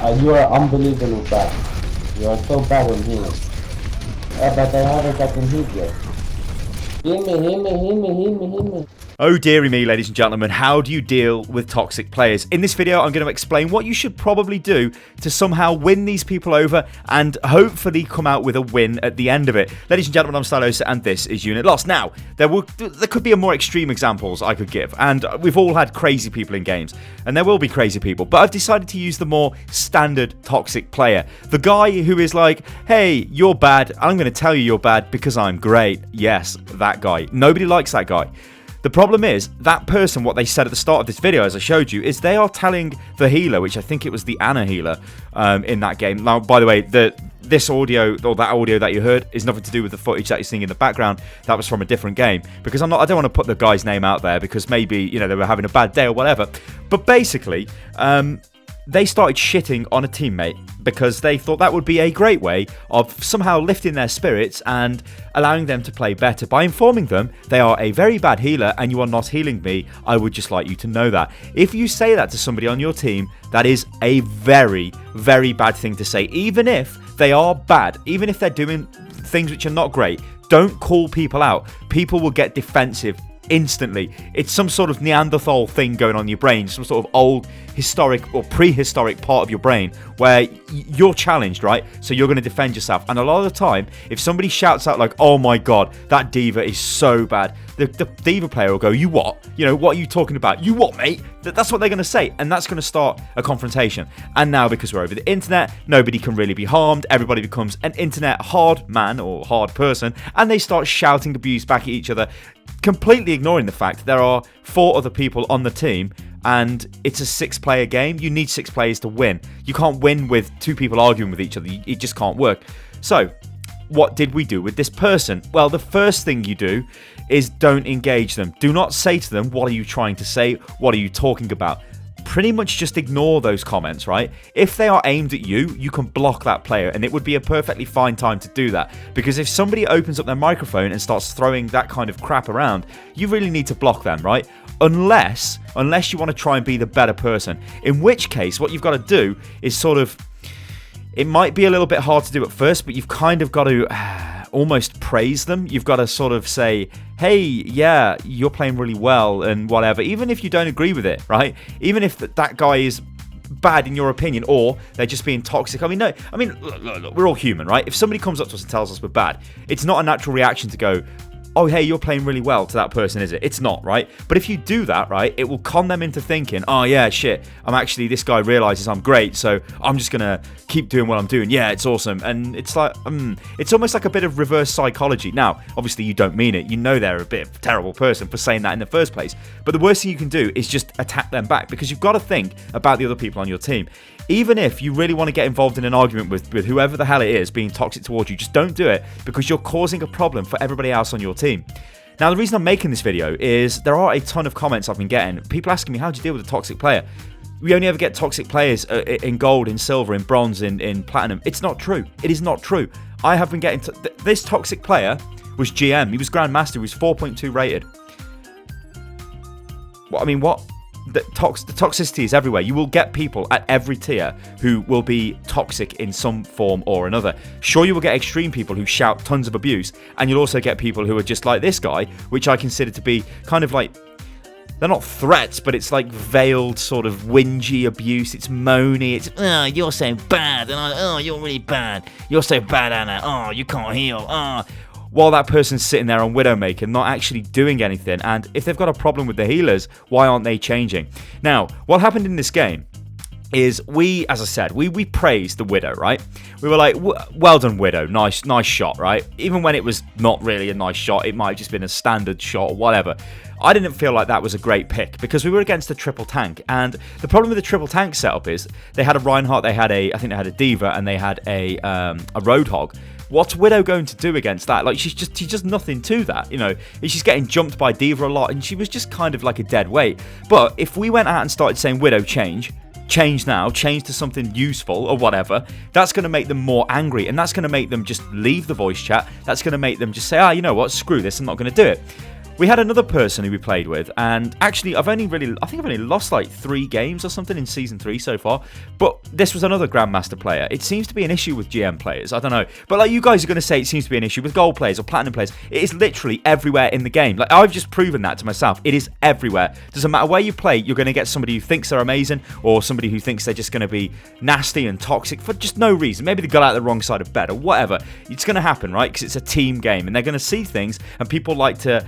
You are unbelievably bad. You are so bad on healing. But I haven't gotten hit yet. Hit me. Oh dearie me, ladies and gentlemen, how do you deal with toxic players? In this video, I'm going to explain what you should probably do to somehow win these people over and hopefully come out with a win at the end of it. Ladies and gentlemen, I'm Stylosa and this is Unit Lost. Now, there could be a more extreme examples I could give, and we've all had crazy people in games, and there will be crazy people, but I've decided to use the more standard toxic player. The guy who is like, hey, you're bad, I'm going to tell you you're bad because I'm great. Yes, that guy. Nobody likes that guy. The problem is, that person, what they said at the start of this video, as I showed you, is they are telling the healer, which I think it was the Ana healer in that game. Now, by the way, this audio, or that audio that you heard, is nothing to do with the footage that you're seeing in the background. That was from a different game. Because I don't want to put the guy's name out there, because maybe, they were having a bad day or whatever. But basically, they started shitting on a teammate because they thought that would be a great way of somehow lifting their spirits and allowing them to play better by informing them they are a very bad healer and you are not healing me. I would just like you to know that. If you say that to somebody on your team, that is a very, very bad thing to say. Even if they are bad, even if they're doing things which are not great, don't call people out. People will get defensive instantly. It's some sort of Neanderthal thing going on in your brain, some sort of old historic or prehistoric part of your brain where you're challenged, right? So you're going to defend yourself. And a lot of the time, if somebody shouts out like, oh my god, that diva is so bad, the diva player will go, you what? What are you talking about? You what, mate? That's what they're going to say, and that's going to start a confrontation. And now, because we're over the internet, nobody can really be harmed. Everybody becomes an internet hard man or hard person, and they start shouting abuse back at each other, completely ignoring the fact there are 4 other people on the team and it's a 6-player game. You need 6 players to win. You can't win with 2 people arguing with each other. It just can't work. So, what did we do with this person? Well, the first thing you do is don't engage them. Do not say to them, what are you trying to say? What are you talking about? Pretty much just ignore those comments, right? If they are aimed at you, you can block that player, and it would be a perfectly fine time to do that. Because if somebody opens up their microphone and starts throwing that kind of crap around, you really need to block them, right? Unless you want to try and be the better person. In which case, what you've got to do is sort of... It might be a little bit hard to do at first, but you've kind of got to almost praise them. You've got to sort of say, hey, yeah, you're playing really well and whatever, even if you don't agree with it, right? Even if that guy is bad in your opinion, or they're just being toxic. Look, we're all human, right? If somebody comes up to us and tells us we're bad, it's not a natural reaction to go, oh, hey, you're playing really well to that person, is it? It's not, right? But if you do that, right, it will con them into thinking, oh, yeah, shit, this guy realizes I'm great, so I'm just going to keep doing what I'm doing. Yeah, it's awesome. And it's like, it's almost like a bit of reverse psychology. Now, obviously, you don't mean it. You know they're a bit of a terrible person for saying that in the first place. But the worst thing you can do is just attack them back, because you've got to think about the other people on your team. Even if you really want to get involved in an argument with whoever the hell it is being toxic towards you, just don't do it, because you're causing a problem for everybody else on your team. Now, the reason I'm making this video is there are a ton of comments I've been getting. People asking me, how do you deal with a toxic player? We only ever get toxic players in gold, in silver, in bronze, in platinum. It's not true. It is not true. I have been getting... This toxic player was GM. He was Grandmaster. He was 4.2 rated. What? The toxicity is everywhere. You will get people at every tier who will be toxic in some form or another. Sure, you will get extreme people who shout tons of abuse, and you'll also get people who are just like this guy, which I consider to be kind of like, they're not threats, but it's like veiled sort of whingy abuse. It's moany. It's, oh, you're so bad, and oh, you're really bad. You're so bad, Anna. Oh, you can't heal. Oh. While that person's sitting there on Widowmaker, not actually doing anything. And if they've got a problem with the healers, why aren't they changing? Now, what happened in this game is as I said, we praised the Widow, right? We were like, well done, Widow. Nice shot, right? Even when it was not really a nice shot, it might have just been a standard shot or whatever. I didn't feel like that was a great pick because we were against a triple tank. And the problem with the triple tank setup is they had a Reinhardt, I think they had a Diva, and they had a Roadhog. What's Widow going to do against that? Like, she's just nothing to that, She's getting jumped by Diva a lot, and she was just kind of like a dead weight. But if we went out and started saying, Widow, change now, change to something useful or whatever, that's going to make them more angry, and that's going to make them just leave the voice chat. That's going to make them just say, you know what, screw this, I'm not going to do it. We had another person who we played with, and actually I think I've only lost like 3 games or something in Season 3 so far, but this was another Grandmaster player. It seems to be an issue with GM players, I don't know, but like you guys are going to say it seems to be an issue with Gold players or Platinum players. It is literally everywhere in the game. Like, I've just proven that to myself. It is everywhere. Doesn't matter where you play, you're going to get somebody who thinks they're amazing, or somebody who thinks they're just going to be nasty and toxic for just no reason. Maybe they got out the wrong side of bed or whatever. It's going to happen, right? Because it's a team game, and they're going to see things, and people like to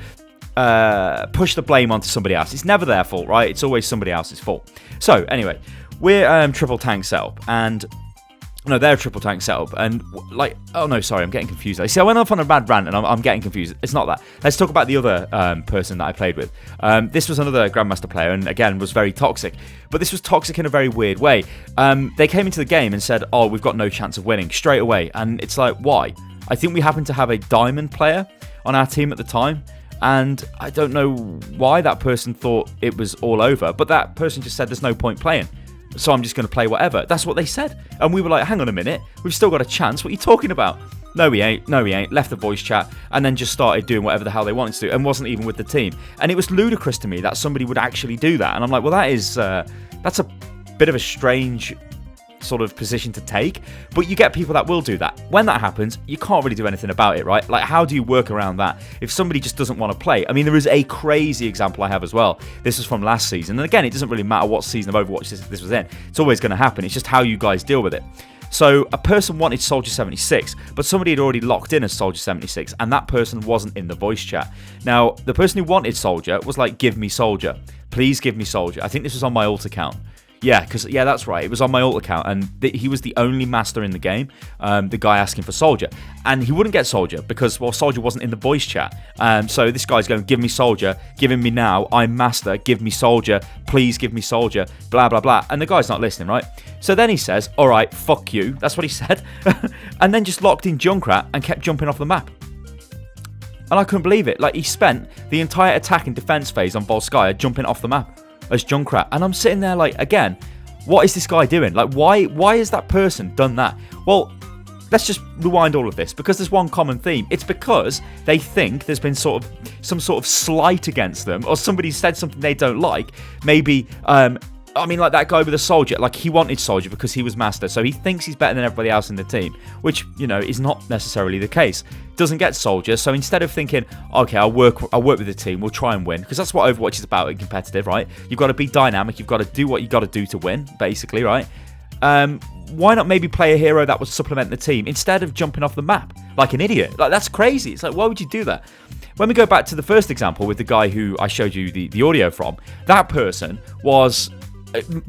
push the blame onto somebody else. It's never their fault, right? It's always somebody else's fault. So anyway, we're triple tank setup, and no, they're a triple tank setup, and like, oh no, sorry, I'm getting confused. See, I went off on a bad rant, and I'm getting confused. It's not that. Let's talk about the other person that I played with. This was another Grandmaster player, and again was very toxic, but this was toxic in a very weird way. They came into the game and said, "Oh, we've got no chance of winning," straight away, and it's like, why? I think we happened to have a diamond player on our team at the time. And I don't know why that person thought it was all over, but that person just said there's no point playing, so I'm just going to play whatever. That's what they said. And we were like, hang on a minute, we've still got a chance. What are you talking about? No, we ain't. No, we ain't. Left the voice chat and then just started doing whatever the hell they wanted to do and wasn't even with the team. And it was ludicrous to me that somebody would actually do that. And I'm like, well, that's a bit of a strange sort of position to take, but you get people that will do that. When that happens, you can't really do anything about it, right? Like, how do you work around that if somebody just doesn't want to play? I mean, there is a crazy example I have as well. This was from last season, and again, it doesn't really matter what season of Overwatch this was in. It's always going to happen. It's just how you guys deal with it. So a person wanted Soldier 76, but somebody had already locked in as Soldier 76, and that person wasn't in the voice chat. Now, the person who wanted Soldier was like, give me Soldier. Please give me Soldier. I think this was on my alt account. Yeah, that's right. It was on my alt account, and he was the only master in the game, the guy asking for Soldier. And he wouldn't get Soldier because, well, Soldier wasn't in the voice chat. So this guy's going, give me Soldier, give him me now, I'm master, give me Soldier, please give me Soldier, blah, blah, blah. And the guy's not listening, right? So then he says, all right, fuck you. That's what he said. And then just locked in Junkrat and kept jumping off the map. And I couldn't believe it. Like, he spent the entire attack and defense phase on Volskaya jumping off the map as Junkrat, and I'm sitting there like, again, what is this guy doing? Like, why has that person done that? Well, let's just rewind all of this, because there's one common theme. It's because they think there's been some sort of slight against them, or somebody said something they don't like. Maybe I mean, like that guy with the Soldier, like, he wanted Soldier because he was master, so he thinks he's better than everybody else in the team, which, you know, is not necessarily the case. Doesn't get Soldier, so instead of thinking, okay, I'll work with the team, we'll try and win, because that's what Overwatch is about in competitive, right? You've got to be dynamic, you've got to do what you got to do to win, basically, right? Why not maybe play a hero that would supplement the team instead of jumping off the map like an idiot? Like, that's crazy. It's like, why would you do that? When we go back to the first example with the guy who I showed you the audio from, that person was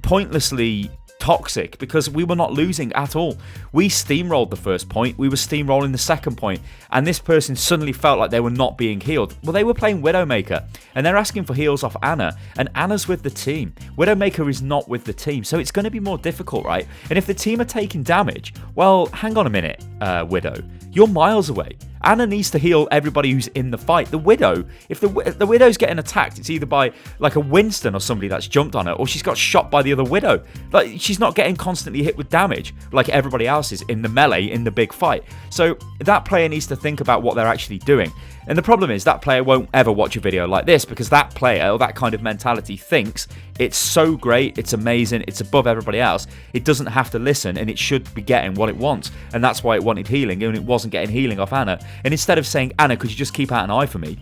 pointlessly toxic because we were not losing at all. We steamrolled the first point, we were steamrolling the second point, and this person suddenly felt like they were not being healed. Well, they were playing Widowmaker, and they're asking for heals off Ana, and Ana's with the team. Widowmaker is not with the team, so it's going to be more difficult, right? And if the team are taking damage, well, hang on a minute, Widow. You're miles away. Ana needs to heal everybody who's in the fight. The Widow, if the Widow's getting attacked, it's either by like a Winston or somebody that's jumped on her, or she's got shot by the other Widow. Like, she's not getting constantly hit with damage like everybody else is in the melee in the big fight. So that player needs to think about what they're actually doing. And the problem is that player won't ever watch a video like this, because that player, or that kind of mentality, thinks it's so great, it's amazing, it's above everybody else. It doesn't have to listen, and it should be getting what it wants. And that's why it wanted healing, and it wasn't getting healing off Ana. And instead of saying, Ana, could you just keep out an eye for me?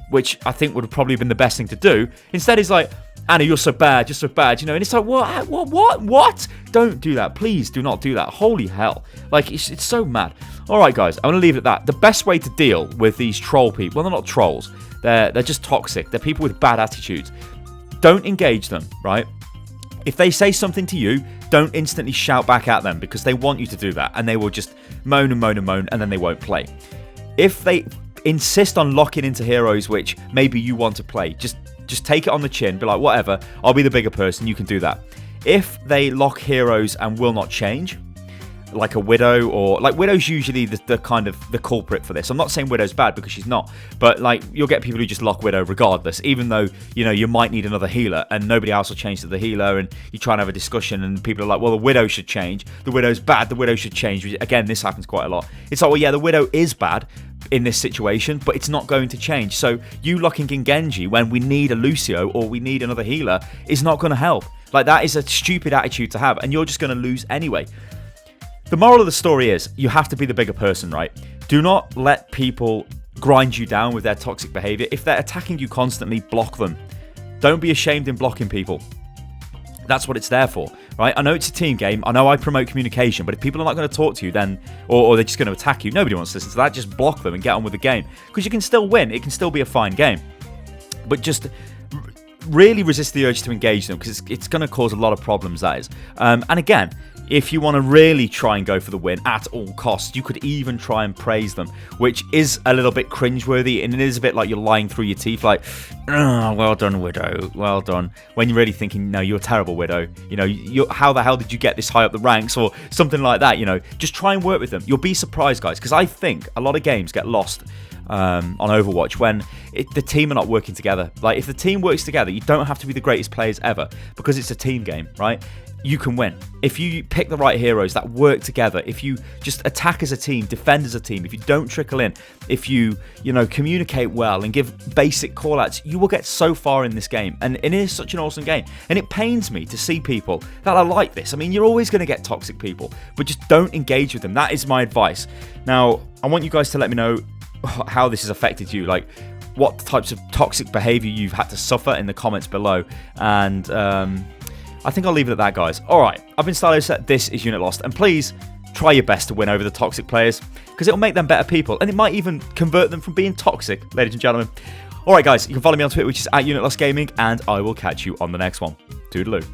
Which I think would have probably been the best thing to do. Instead, he's like, Ana, you're so bad, you know. And it's like, what? Don't do that. Please do not do that. Holy hell. Like, it's so mad. All right, guys, I'm going to leave it at that. The best way to deal with these troll people, well, they're not trolls. They're just toxic. They're people with bad attitudes. Don't engage them, right? If they say something to you, don't instantly shout back at them, because they want you to do that, and they will just moan and moan and moan, and then they won't play. If they insist on locking into heroes which maybe you want to play, just take it on the chin, be like, whatever, I'll be the bigger person, you can do that. If they lock heroes and will not change, like a Widow, or like Widow's usually the kind of the culprit for this. I'm not saying Widow's bad because she's not, but like you'll get people who just lock Widow regardless, even though you might need another healer and nobody else will change to the healer, and you try and have a discussion and people are like, well, the Widow should change, the Widow's bad, the Widow should change. Again, this happens quite a lot. It's like, well, yeah, the Widow is bad in this situation, but it's not going to change. So you locking in Genji when we need a Lucio or we need another healer is not going to help. Like, that is a stupid attitude to have, and you're just going to lose anyway. The moral of the story is you have to be the bigger person, right? Do not let people grind you down with their toxic behavior. If they're attacking you constantly, block them. Don't be ashamed in blocking people. That's what it's there for, right? I know it's a team game. I know I promote communication, but if people are not going to talk to you, then, or they're just going to attack you, nobody wants to listen to that. Just block them and get on with the game, because you can still win. It can still be a fine game, but just really resist the urge to engage them, because it's going to cause a lot of problems, that is. And again, if you want to really try and go for the win at all costs, you could even try and praise them, which is a little bit cringeworthy, and it is a bit like you're lying through your teeth, like, oh, well done, Widow, well done, when you're really thinking, no, you're a terrible Widow, how the hell did you get this high up the ranks, or something like that. Just try and work with them. You'll be surprised, guys, because I think a lot of games get lost on Overwatch when the team are not working together. Like, if the team works together, you don't have to be the greatest players ever, because it's a team game, right? You can win if you pick the right heroes that work together, if you just attack as a team, defend as a team, if you don't trickle in, if you communicate well and give basic callouts, you will get so far in this game. And it is such an awesome game, and it pains me to see people that are like this. I mean, you're always going to get toxic people, but just don't engage with them. That is my advice. Now, I want you guys to let me know how this has affected you, like what types of toxic behavior you've had to suffer in the comments below. And I think I'll leave it at that, guys. Alright, I've been Stylosa, this is Unit Lost, and please try your best to win over the toxic players, because it'll make them better people, and it might even convert them from being toxic, ladies and gentlemen. Alright guys, you can follow me on Twitter, which is @UnitLostGaming, and I will catch you on the next one. Toodaloo.